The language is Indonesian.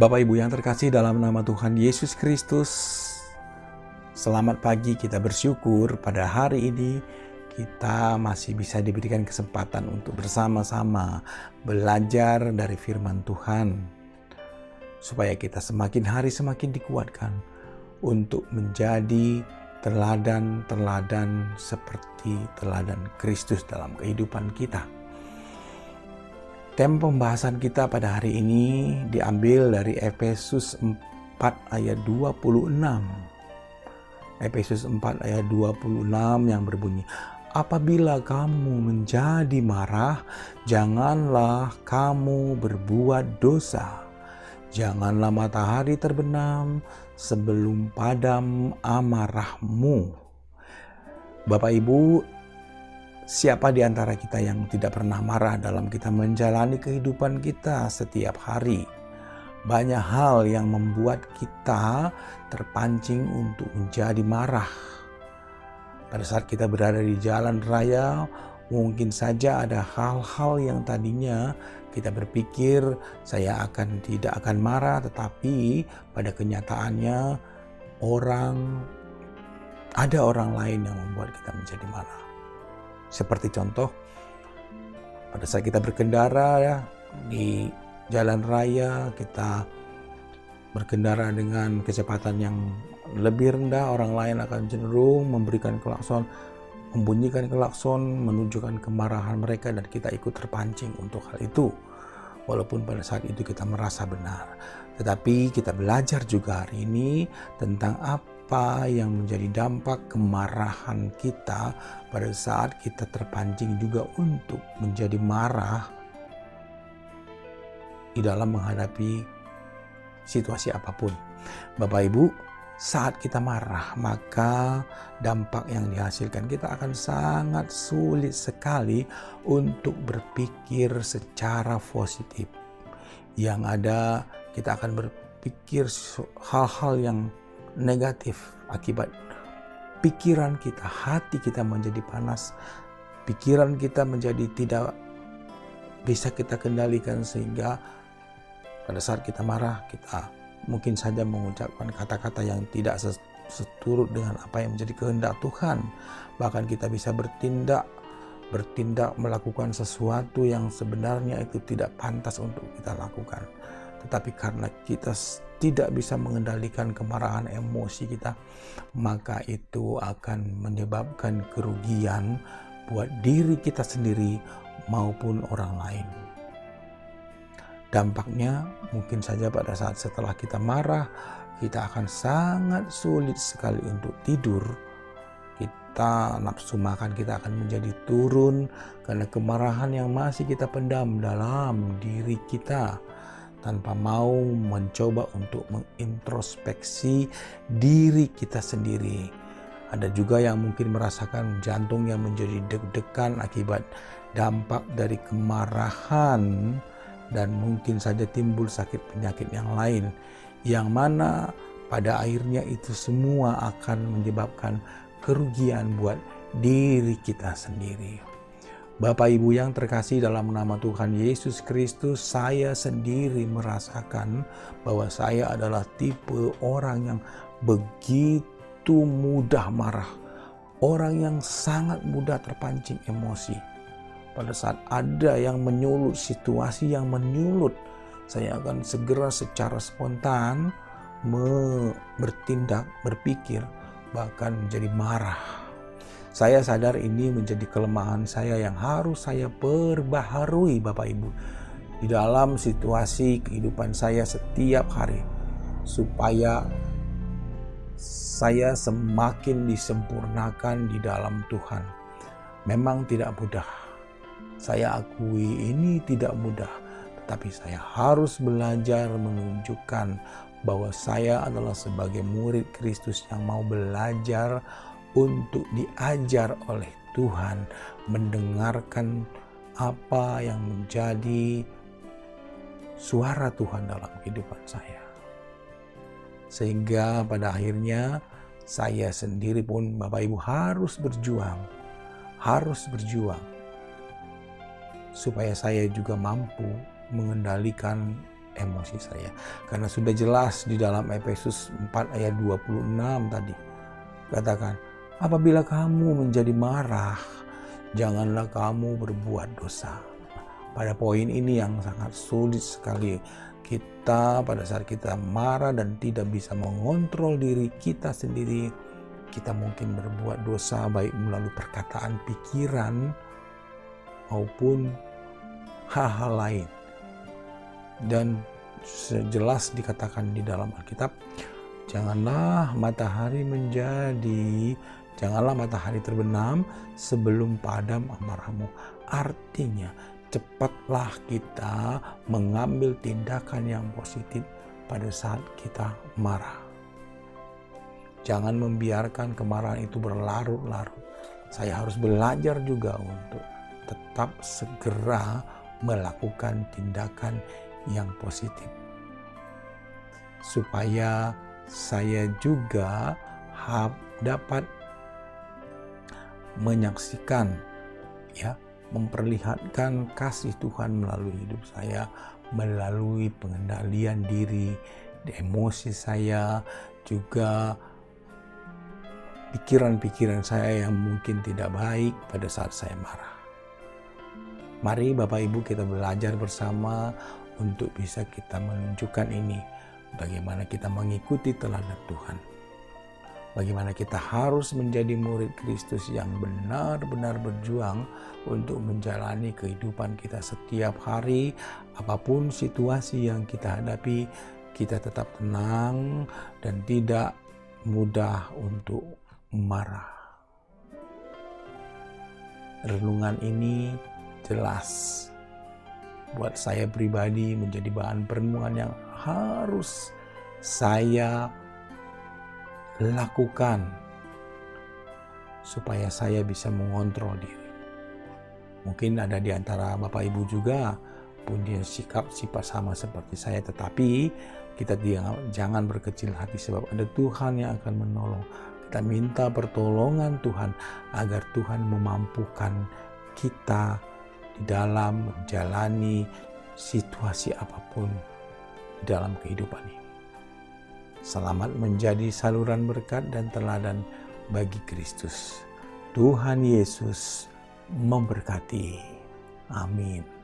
Bapak Ibu yang terkasih dalam nama Tuhan Yesus Kristus, selamat pagi. Kita bersyukur pada hari ini kita masih bisa diberikan kesempatan untuk bersama-sama belajar dari firman Tuhan, supaya kita semakin hari semakin dikuatkan untuk menjadi teladan-teladan seperti teladan Kristus dalam kehidupan kita. Tema pembahasan kita pada hari ini diambil dari Efesus 4 ayat 26. Efesus 4 ayat 26 yang berbunyi, "Apabila kamu menjadi marah, janganlah kamu berbuat dosa. Janganlah matahari terbenam sebelum padam amarahmu." Bapak Ibu, siapa di antara kita yang tidak pernah marah dalam kita menjalani kehidupan kita setiap hari? Banyak hal yang membuat kita terpancing untuk menjadi marah. Pada saat kita berada di jalan raya, mungkin saja ada hal-hal yang tadinya kita berpikir saya tidak akan marah, tetapi pada kenyataannya ada orang lain yang membuat kita menjadi marah. Seperti contoh, pada saat kita berkendara di jalan raya, kita berkendara dengan kecepatan yang lebih rendah, orang lain akan cenderung membunyikan klakson, menunjukkan kemarahan mereka, dan kita ikut terpancing untuk hal itu. Walaupun pada saat itu kita merasa benar. Tetapi kita belajar juga hari ini tentang apa yang menjadi dampak kemarahan kita pada saat kita terpancing juga untuk menjadi marah di dalam menghadapi situasi apapun. Bapak Ibu, saat kita marah, maka dampak yang dihasilkan kita akan sangat sulit sekali untuk berpikir secara positif. Yang ada, kita akan berpikir hal-hal yang negatif akibat pikiran kita, hati kita menjadi panas, pikiran kita menjadi tidak bisa kita kendalikan, sehingga pada saat kita marah kita mungkin saja mengucapkan kata-kata yang tidak seturut dengan apa yang menjadi kehendak Tuhan. Bahkan kita bisa bertindak melakukan sesuatu yang sebenarnya itu tidak pantas untuk kita lakukan. Tetapi karena kita tidak bisa mengendalikan kemarahan emosi kita, maka itu akan menyebabkan kerugian buat diri kita sendiri maupun orang lain. Dampaknya mungkin saja pada saat setelah kita marah, kita akan sangat sulit sekali untuk tidur. Nafsu makan kita akan menjadi turun karena kemarahan yang masih kita pendam dalam diri kita, tanpa mau mencoba untuk mengintrospeksi diri kita sendiri. Ada juga yang mungkin merasakan jantung yang menjadi deg-degan akibat dampak dari kemarahan, dan mungkin saja timbul sakit penyakit yang lain, yang mana pada akhirnya itu semua akan menyebabkan kerugian buat diri kita sendiri. Bapak Ibu yang terkasih dalam nama Tuhan Yesus Kristus, saya sendiri merasakan bahwa saya adalah tipe orang yang begitu mudah marah, orang yang sangat mudah terpancing emosi. Pada saat ada yang menyulut, situasi yang menyulut, saya akan segera secara spontan bertindak, berpikir, bahkan menjadi marah. Saya sadar ini menjadi kelemahan saya yang harus saya perbaharui, Bapak Ibu, di dalam situasi kehidupan saya setiap hari, supaya saya semakin disempurnakan di dalam Tuhan. Memang tidak mudah, saya akui ini tidak mudah, tetapi saya harus belajar menunjukkan bahwa saya adalah sebagai murid Kristus yang mau belajar untuk diajar oleh Tuhan, mendengarkan apa yang menjadi suara Tuhan dalam kehidupan saya. Sehingga pada akhirnya saya sendiri pun, Bapak Ibu, harus berjuang supaya saya juga mampu mengendalikan emosi saya. Karena sudah jelas di dalam Efesus 4 ayat 26 tadi. Katakan, apabila kamu menjadi marah, janganlah kamu berbuat dosa. Pada poin ini yang sangat sulit sekali, kita pada saat kita marah dan tidak bisa mengontrol diri kita sendiri, kita mungkin berbuat dosa baik melalui perkataan, pikiran, maupun hal-hal lain. Dan sejelas dikatakan di dalam Alkitab, janganlah matahari terbenam sebelum padam amarahmu. Artinya, cepatlah kita mengambil tindakan yang positif pada saat kita marah. Jangan membiarkan kemarahan itu berlarut-larut. Saya harus belajar juga untuk tetap segera melakukan tindakan yang positif. Supaya saya juga dapat menyaksikan, memperlihatkan kasih Tuhan melalui hidup saya, melalui pengendalian diri, emosi saya, juga pikiran-pikiran saya yang mungkin tidak baik pada saat saya marah. Mari Bapak Ibu kita belajar bersama untuk bisa kita menunjukkan ini. Bagaimana kita mengikuti teladan Tuhan. Bagaimana kita harus menjadi murid Kristus yang benar-benar berjuang untuk menjalani kehidupan kita setiap hari. Apapun situasi yang kita hadapi, kita tetap tenang dan tidak mudah untuk marah. Renungan ini jelas buat saya pribadi menjadi bahan perenungan yang harus saya lakukan supaya saya bisa mengontrol diri. Mungkin ada di antara Bapak Ibu juga punya sifat sama seperti saya, tetapi kita jangan berkecil hati sebab ada Tuhan yang akan menolong. Kita minta pertolongan Tuhan agar Tuhan memampukan kita di dalam menjalani situasi apapun di dalam kehidupan ini. Selamat menjadi saluran berkat dan teladan bagi Kristus. Tuhan Yesus memberkati. Amin.